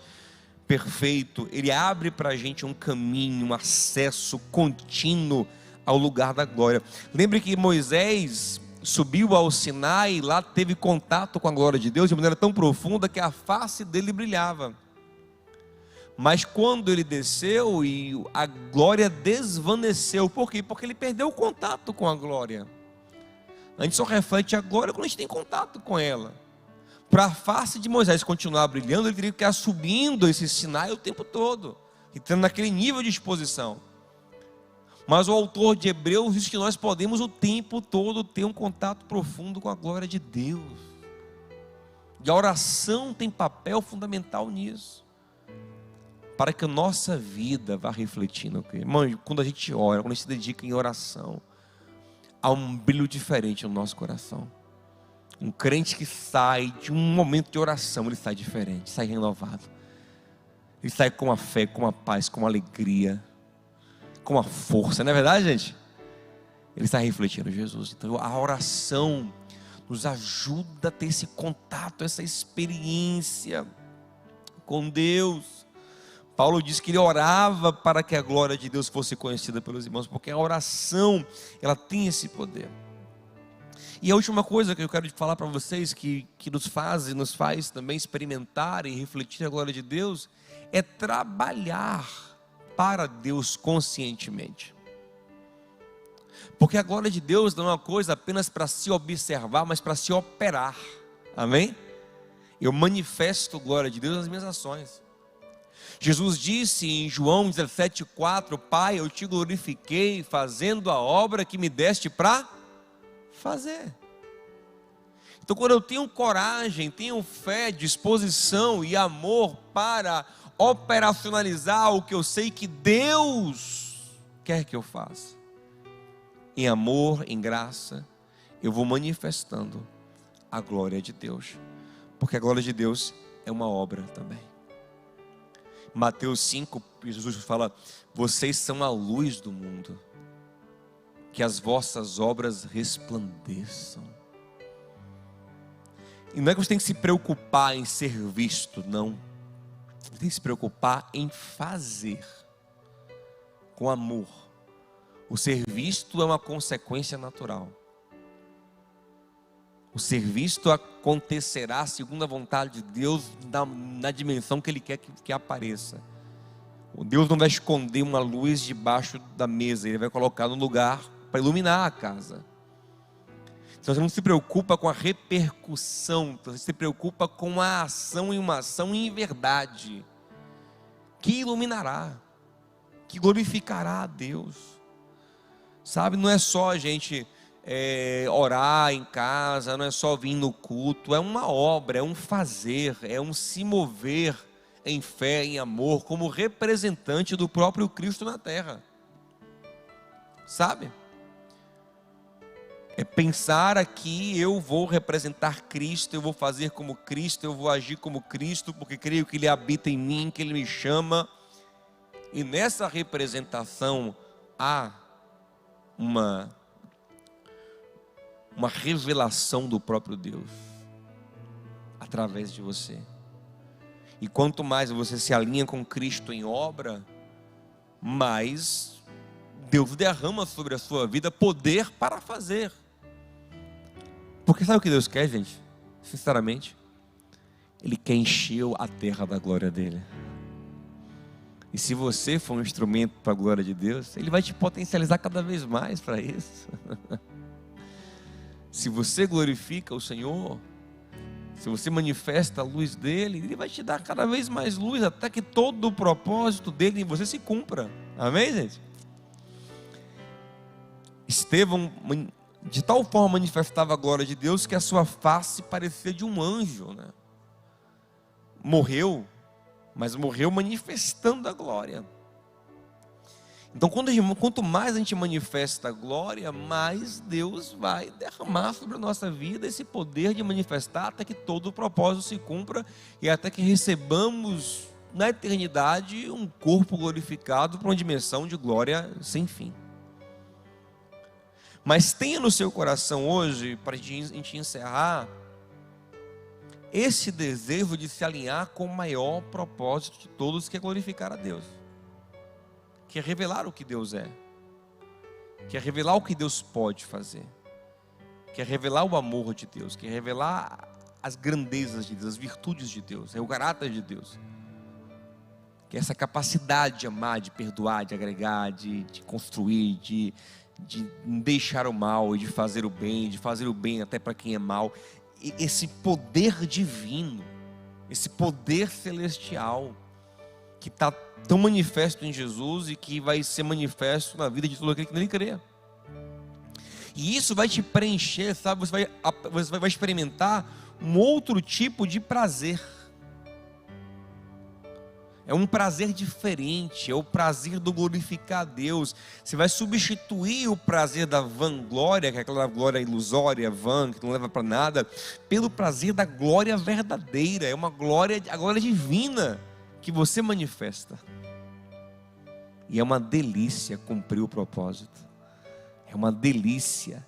Speaker 1: perfeito. Ele abre para a gente um caminho, um acesso contínuo ao lugar da glória. Lembre que Moisés subiu ao Sinai, e lá teve contato com a glória de Deus de maneira tão profunda que a face dele brilhava. Mas quando ele desceu, e a glória desvaneceu. Por quê? Porque ele perdeu o contato com a glória. A gente só reflete a glória quando a gente tem contato com ela. Para a face de Moisés continuar brilhando, ele teria que ficar subindo esse Sinai o tempo todo, entrando naquele nível de exposição. Mas o autor de Hebreus diz que nós podemos o tempo todo ter um contato profundo com a glória de Deus. E a oração tem papel fundamental nisso, para que a nossa vida vá refletindo. Irmão, quando a gente ora, quando a gente se dedica em oração, há um brilho diferente no nosso coração. Um crente que sai de um momento de oração, ele sai diferente, sai renovado. Ele sai com a fé, com a paz, com a alegria, com a força, não é verdade, gente? Ele está refletindo Jesus. Então a oração nos ajuda a ter esse contato, essa experiência com Deus. Paulo diz que ele orava para que a glória de Deus fosse conhecida pelos irmãos, porque a oração, ela tem esse poder. E a última coisa que eu quero falar para vocês, que nos faz também experimentar e refletir a glória de Deus, é trabalhar para Deus conscientemente. Porque a glória de Deus não é uma coisa apenas para se observar, mas para se operar. Amém? Eu manifesto a glória de Deus nas minhas ações. Jesus disse em João 17,4: Pai, eu te glorifiquei fazendo a obra que me deste para fazer. Então, quando eu tenho coragem, tenho fé, disposição e amor para operacionalizar o que eu sei que Deus quer que eu faça, em amor, em graça, eu vou manifestando a glória de Deus, porque a glória de Deus é uma obra também. Mateus 5, Jesus fala: vocês são a luz do mundo, que as vossas obras resplandeçam. E não é que você tem que se preocupar em ser visto, não. Você tem que se preocupar em fazer com amor. O ser visto é uma consequência natural. O ser visto acontecerá segundo a vontade de Deus, na dimensão que Ele quer que apareça. O Deus não vai esconder uma luz debaixo da mesa, Ele vai colocar no lugar para iluminar a casa. Então você não se preocupa com a repercussão, você se preocupa com a ação, e uma ação em verdade, que iluminará, que glorificará a Deus. Sabe, não é só a gente orar em casa, não é só vir no culto, é uma obra, é um fazer, é um se mover em fé, em amor, como representante do próprio Cristo na terra. Sabe? É pensar aqui: eu vou representar Cristo, eu vou fazer como Cristo, eu vou agir como Cristo, porque creio que Ele habita em mim, que Ele me chama. E nessa representação há uma revelação do próprio Deus através de você. E quanto mais você se alinha com Cristo em obra, mais Deus derrama sobre a sua vida poder para fazer. Porque sabe o que Deus quer, gente? Sinceramente, Ele quer encher a terra da glória dEle. E se você for um instrumento para a glória de Deus, Ele vai te potencializar cada vez mais para isso. Se você glorifica o Senhor, se você manifesta a luz dEle, Ele vai te dar cada vez mais luz, até que todo o propósito dEle em você se cumpra. Amém, gente? Estevão de tal forma manifestava a glória de Deus que a sua face parecia de um anjo, né? Morreu, mas morreu manifestando a glória. Então, quanto mais a gente manifesta a glória, mais Deus vai derramar sobre a nossa vida esse poder de manifestar, até que todo o propósito se cumpra e até que recebamos na eternidade um corpo glorificado para uma dimensão de glória sem fim. Mas tenha no seu coração hoje, para a gente encerrar, esse desejo de se alinhar com o maior propósito de todos, que é glorificar a Deus, que é revelar o que Deus é, que é revelar o que Deus pode fazer, que é revelar o amor de Deus, que é revelar as grandezas de Deus, as virtudes de Deus, é o caráter de Deus, que é essa capacidade de amar, de perdoar, de agregar, de construir, de deixar o mal e de fazer o bem até para quem é mal. E esse poder divino, esse poder celestial, que está tão manifesto em Jesus e que vai ser manifesto na vida de todo aquele que nele crê. E isso vai te preencher, sabe? Você vai experimentar um outro tipo de prazer. É um prazer diferente, é o prazer do glorificar a Deus. Você vai substituir o prazer da vanglória, que é aquela glória ilusória, vã, que não leva para nada, pelo prazer da glória verdadeira. É uma glória, a glória divina que você manifesta. E é uma delícia cumprir o propósito. É uma delícia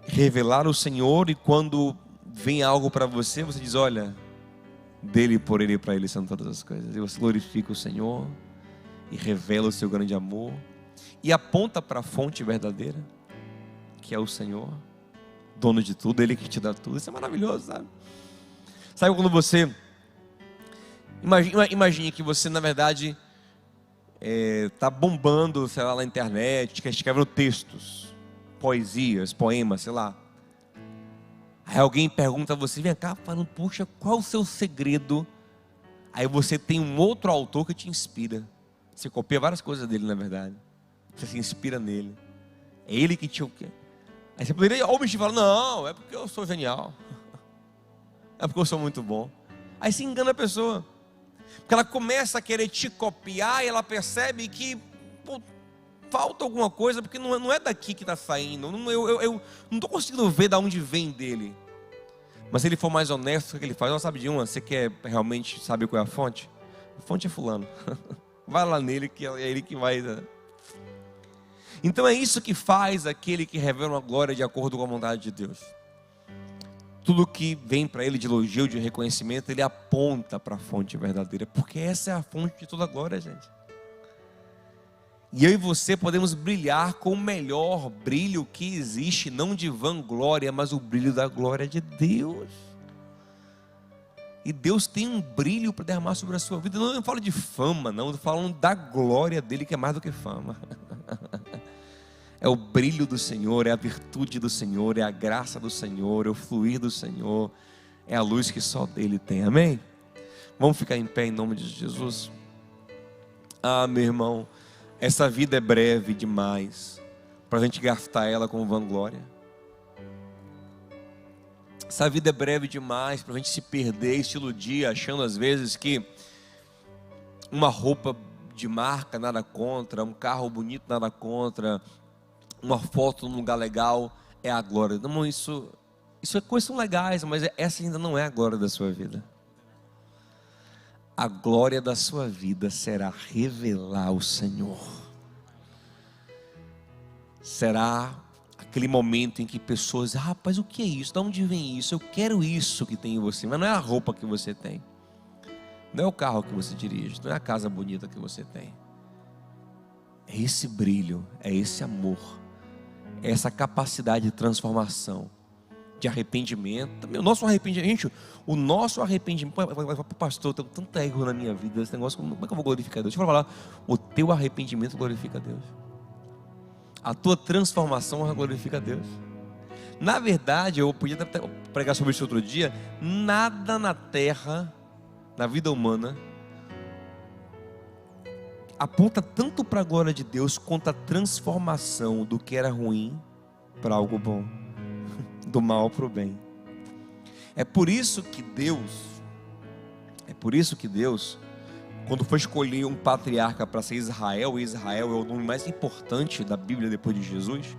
Speaker 1: revelar o Senhor, e quando vem algo para você, você diz: olha, dele, por ele e para ele são todas as coisas. E você glorifica o Senhor e revela o seu grande amor e aponta para a fonte verdadeira, que é o Senhor, dono de tudo, Ele que te dá tudo. Isso é maravilhoso, sabe? Sabe quando você imagine que você, na verdade, tá bombando, sei lá, na internet, que escrevendo textos, poesias, poemas, sei lá. Aí alguém pergunta a você, vem cá, falando, puxa, qual é o seu segredo? Aí você tem um outro autor que te inspira. Você copia várias coisas dele, na verdade. Você se inspira nele. É ele que te... Aí você poderia, ou me falar, não, é porque eu sou genial. É porque eu sou muito bom. Aí se engana a pessoa. Porque ela começa a querer te copiar e ela percebe que falta alguma coisa, porque não é daqui que está saindo. Eu não estou conseguindo ver de onde vem dele. Mas se ele for mais honesto, o que ele faz? Não sabe de uma? Você quer realmente saber qual é a fonte? A fonte é fulano. Vai lá nele, que é ele que vai... Então é isso que faz aquele que revela a glória de acordo com a vontade de Deus. Tudo que vem para ele de elogio, de reconhecimento, ele aponta para a fonte verdadeira. Porque essa é a fonte de toda a glória, gente. E eu e você podemos brilhar com o melhor brilho que existe, não de vanglória, mas o brilho da glória de Deus. E Deus tem um brilho para derramar sobre a sua vida. Eu não falo de fama, não, eu falo da glória dele, que é mais do que fama. É o brilho do Senhor, é a virtude do Senhor, é a graça do Senhor, é o fluir do Senhor, é a luz que só dele tem, amém? Vamos ficar em pé em nome de Jesus? Ah, meu irmão, essa vida é breve demais para a gente gastar ela com vanglória. Essa vida é breve demais para a gente se perder e se iludir, achando às vezes que uma roupa de marca, nada contra, um carro bonito, nada contra, uma foto num lugar legal é a glória. Não, isso é coisas são legais, mas essa ainda não é a glória da sua vida. A glória da sua vida será revelar o Senhor. Será aquele momento em que pessoas dizem, rapaz, o que é isso? De onde vem isso? Eu quero isso que tem em você. Mas não é a roupa que você tem, não é o carro que você dirige, não é a casa bonita que você tem. É esse brilho, é esse amor, é essa capacidade de transformação, de arrependimento. O nosso arrependimento, pastor, eu tenho tanto erro na minha vida, esse negócio, como é que eu vou glorificar Deus? Deixa eu falar, o teu arrependimento glorifica Deus. A tua transformação glorifica Deus. Na verdade, eu podia até pregar sobre isso outro dia, nada na terra, na vida humana, aponta tanto para a glória de Deus quanto a transformação do que era ruim para algo bom, do mal para o bem. É por isso que Deus, quando foi escolher um patriarca para ser Israel, e Israel é o nome mais importante da Bíblia depois de Jesus,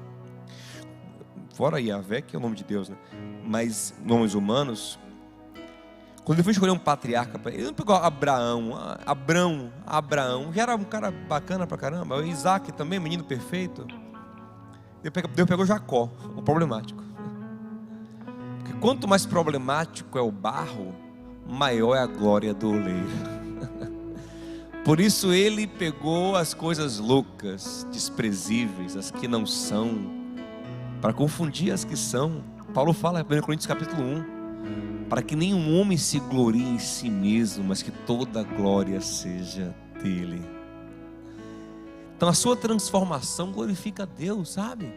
Speaker 1: fora Yahvé, que é o nome de Deus, né? Mas nomes humanos, quando ele foi escolher um patriarca, ele não pegou Abraão, já era um cara bacana pra caramba, o Isaac também, menino perfeito. Deus pegou Jacó, o problemático. Porque quanto mais problemático é o barro, maior é a glória do oleiro. Por isso ele pegou as coisas loucas, desprezíveis, as que não são, para confundir as que são. Paulo fala em 1 Coríntios capítulo 1, para que nenhum homem se glorie em si mesmo, mas que toda a glória seja dele. Então a sua transformação glorifica a Deus, sabe?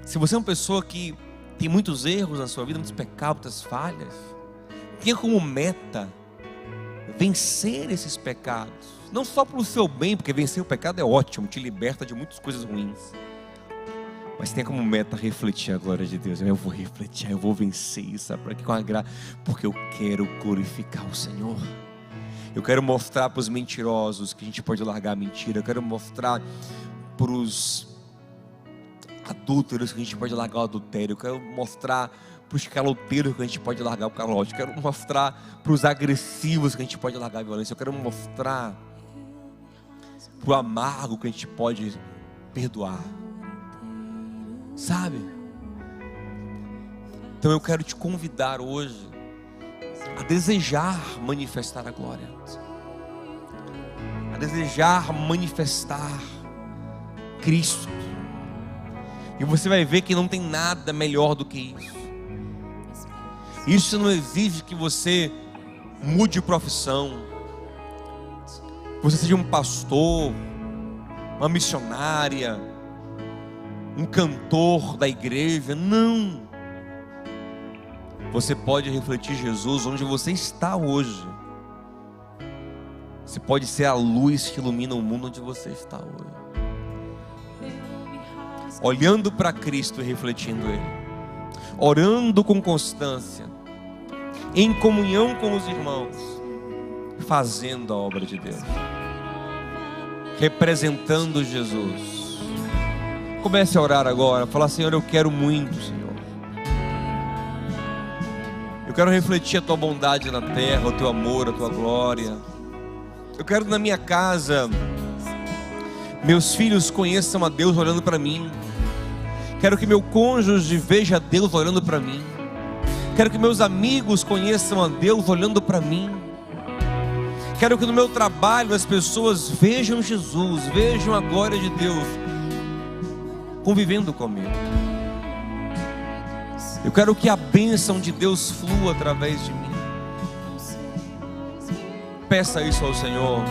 Speaker 1: Se você é uma pessoa que tem muitos erros na sua vida, muitos pecados, muitas falhas, tenha como meta vencer esses pecados, não só para o seu bem, porque vencer o pecado é ótimo, te liberta de muitas coisas ruins, mas tenha como meta refletir a glória de Deus. Eu vou refletir, eu vou vencer isso, sabe? Para que com a graça, porque eu quero glorificar o Senhor. Eu quero mostrar para os mentirosos que a gente pode largar a mentira. Eu quero mostrar para os adúlteros que a gente pode largar o adultério. Eu quero mostrar para os caloteiros que a gente pode largar o calote. Eu quero mostrar para os agressivos que a gente pode largar a violência. Eu quero mostrar para o amargo que a gente pode perdoar. Sabe? Então eu quero te convidar hoje a desejar manifestar a glória, a desejar manifestar Cristo. E você vai ver que não tem nada melhor do que isso. Isso não exige que você mude de profissão. você seja um pastor, uma missionária, um cantor da igreja. Não. Você pode refletir Jesus onde você está hoje. Você pode ser a luz que ilumina o mundo onde você está hoje. Olhando para Cristo e refletindo Ele. Orando com constância. Em comunhão com os irmãos. Fazendo a obra de Deus. Representando Jesus. Comece a orar agora. Falar: Senhor, eu quero muito, Senhor. Eu quero refletir a Tua bondade na terra, o Teu amor, a Tua glória. Eu quero que na minha casa meus filhos conheçam a Deus olhando para mim. Quero que meu cônjuge veja a Deus olhando para mim. Quero que meus amigos conheçam a Deus olhando para mim. Quero que no meu trabalho as pessoas vejam Jesus, vejam a glória de Deus convivendo comigo. Eu quero que a bênção de Deus flua através de mim. Peça isso ao Senhor.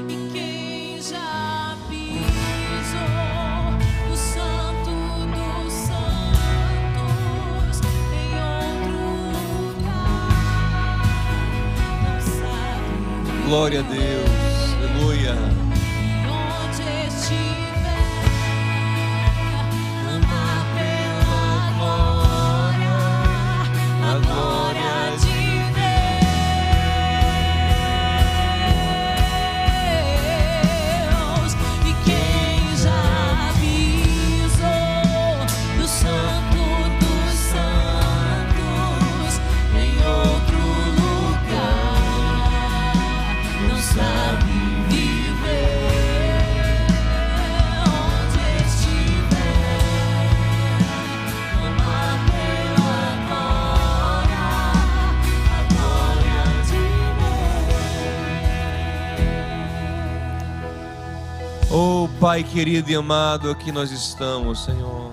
Speaker 2: E quem já pisou o Santo dos Santos em outro lugar não sabe.
Speaker 1: Glória a Deus, aleluia.
Speaker 2: Onde estiver, clamar pela glória, a glória de Deus. E quem já pisou no Santo dos Santos em outro lugar não sabe viver. Onde estiver, clamar pela glória, a glória de Deus.
Speaker 1: Oh Pai querido e amado, aqui nós estamos, Senhor.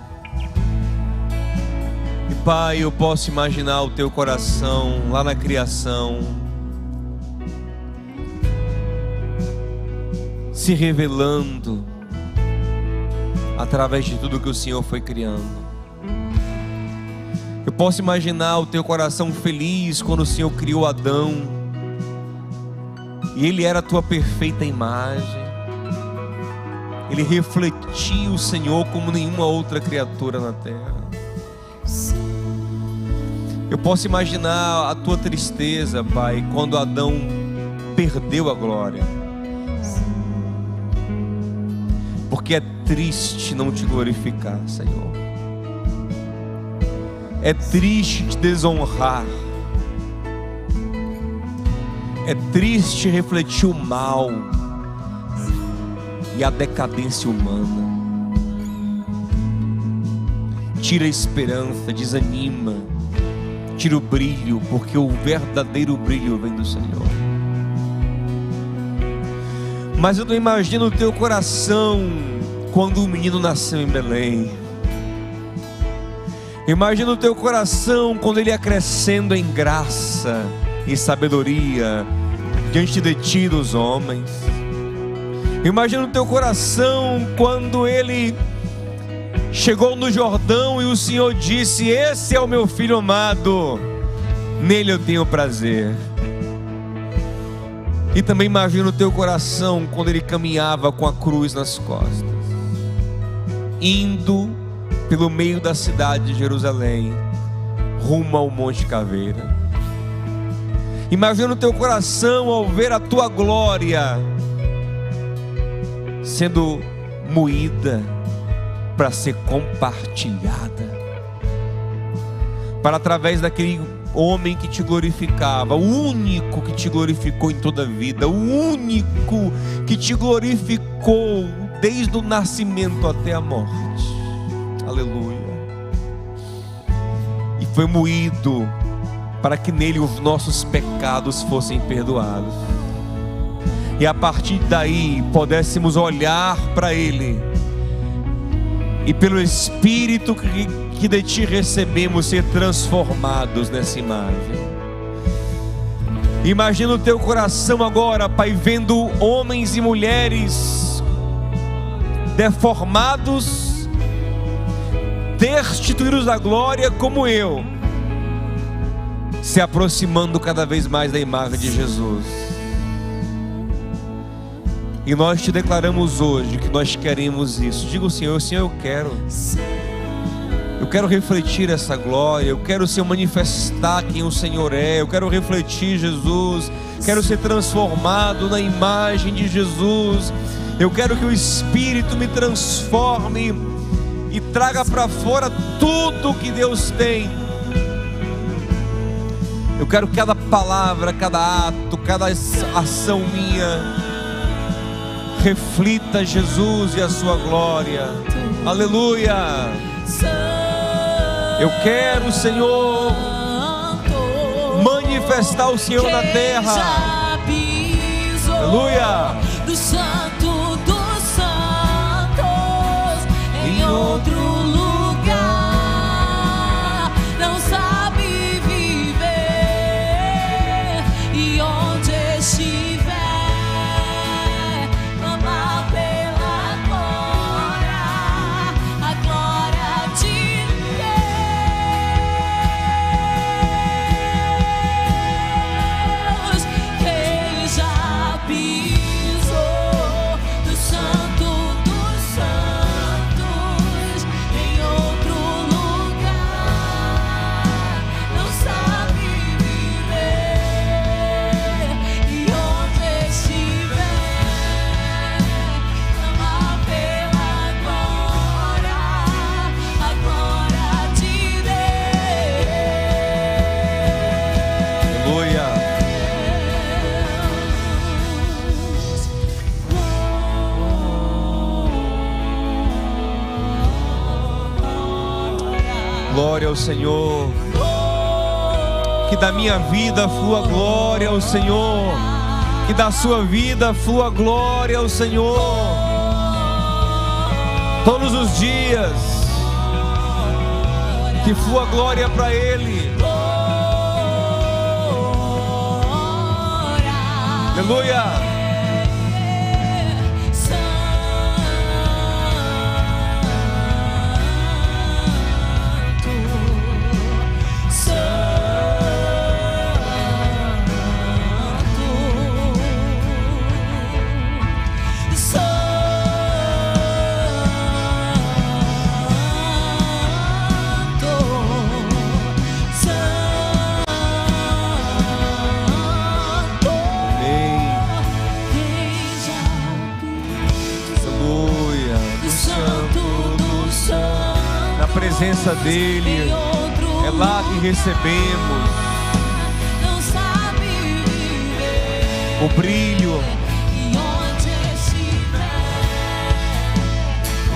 Speaker 1: E Pai, eu posso imaginar o Teu coração lá na criação, se revelando através de tudo que o Senhor foi criando. Eu posso imaginar o Teu coração feliz quando o Senhor criou Adão e ele era a Tua perfeita imagem. Ele refletia o Senhor como nenhuma outra criatura na terra. Eu posso imaginar a Tua tristeza, Pai, quando Adão perdeu a glória. Porque é triste não Te glorificar, Senhor. É triste Te desonrar. É triste refletir o mal e a decadência humana. Tira a esperança, desanima, tira o brilho, porque o verdadeiro brilho vem do Senhor. Mas eu não imagino o Teu coração quando o menino nasceu em Belém. Imagina o Teu coração quando ele ia crescendo em graça e sabedoria diante de Ti, dos homens. Imagina o Teu coração quando ele chegou no Jordão e o Senhor disse: esse é o meu filho amado, nele eu tenho prazer. E também imagina o Teu coração quando ele caminhava com a cruz nas costas, indo pelo meio da cidade de Jerusalém, rumo ao Monte Caveira. Imagina o Teu coração ao ver a Tua glória sendo moída para ser compartilhada, para através daquele homem que Te glorificava, o único que Te glorificou em toda a vida, o único que Te glorificou desde o nascimento até a morte. Aleluia. E foi moído para que nele os nossos pecados fossem perdoados, e a partir daí pudéssemos olhar para Ele e pelo Espírito que de Ti recebemos ser transformados nessa imagem. Imagina o teu coração agora, Pai, vendo homens e mulheres deformados, destituídos da glória como eu, se aproximando cada vez mais da imagem de Jesus. E nós te declaramos hoje que nós queremos isso. Diga ao Senhor: Senhor, eu quero refletir essa glória, eu quero, Senhor, manifestar quem o Senhor é, eu quero refletir Jesus, quero ser transformado na imagem de Jesus, eu quero que o Espírito me transforme e traga para fora tudo que Deus tem. Eu quero que cada palavra, cada ato, cada ação minha reflita Jesus e a sua glória. Aleluia. Eu quero, Senhor, manifestar o Senhor na terra. Aleluia.
Speaker 2: Do Santo dos Santos, em outro lugar, não sabe viver, e onde estiver, clama pela glória, a glória de Deus. Quem já pisou do Santo dos Santos, em outro lugar, não sabe viver, e onde estiver, clama pela glória, a glória de Deus.
Speaker 1: Aleluia. Glória ao Senhor. Que da minha vida flua glória ao Senhor. Que da sua vida flua glória ao Senhor. Todos os dias. Que flua glória para Ele. Aleluia. Presença dele, é lá que recebemos o brilho.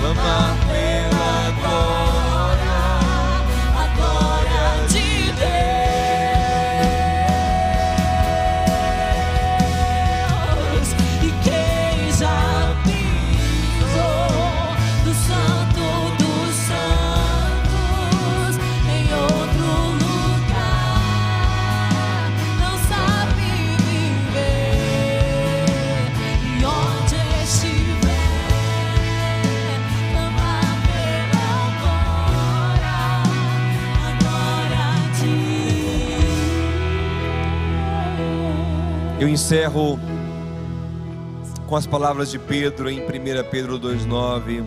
Speaker 1: Clama pela glória, a glória de Deus.
Speaker 2: E quem já pisou do Santo dos Santos, em outro lugar, não sabe viver, e onde estiver, clama pela glória, a glória de Deus.
Speaker 1: Eu encerro com as palavras de Pedro em 1 Pedro 2,9.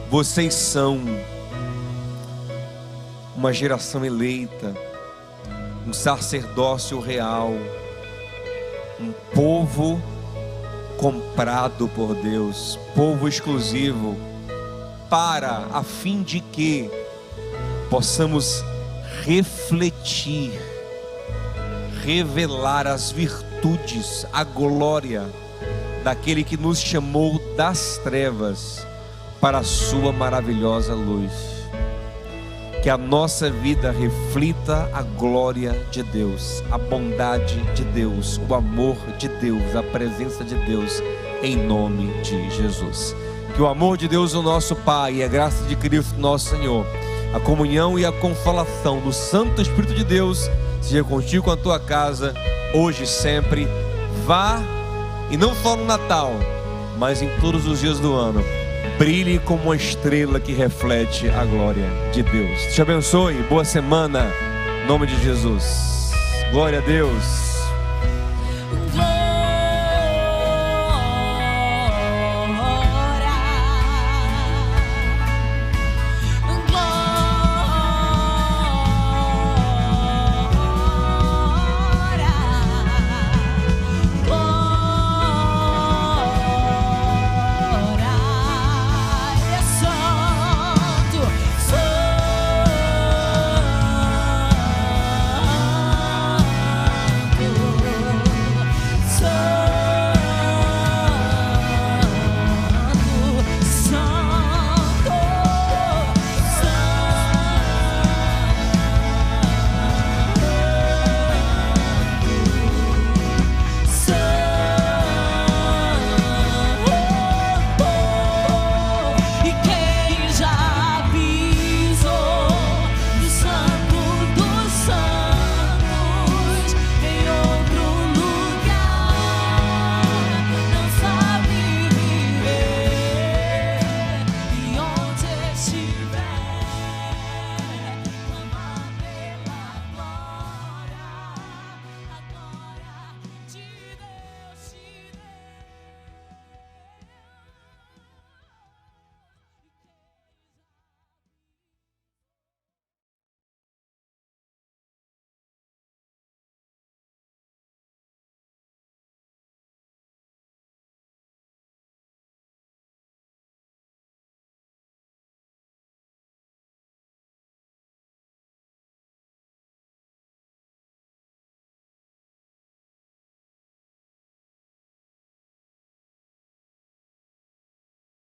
Speaker 1: Vocês são uma geração eleita, um sacerdócio real, um povo comprado por Deus, povo exclusivo, a fim de que possamos refletir, revelar as virtudes, a glória daquele que nos chamou das trevas para a sua maravilhosa luz. Que a nossa vida reflita a glória de Deus, a bondade de Deus, o amor de Deus, a presença de Deus, em nome de Jesus. Que o amor de Deus, o nosso Pai, e a graça de Cristo nosso Senhor, a comunhão e a consolação do Santo Espírito de Deus seja contigo, com a tua casa, hoje e sempre. Vá, e não só no Natal, mas em todos os dias do ano, brilhe como uma estrela que reflete a glória de Deus. Te abençoe, boa semana, em nome de Jesus. Glória a Deus.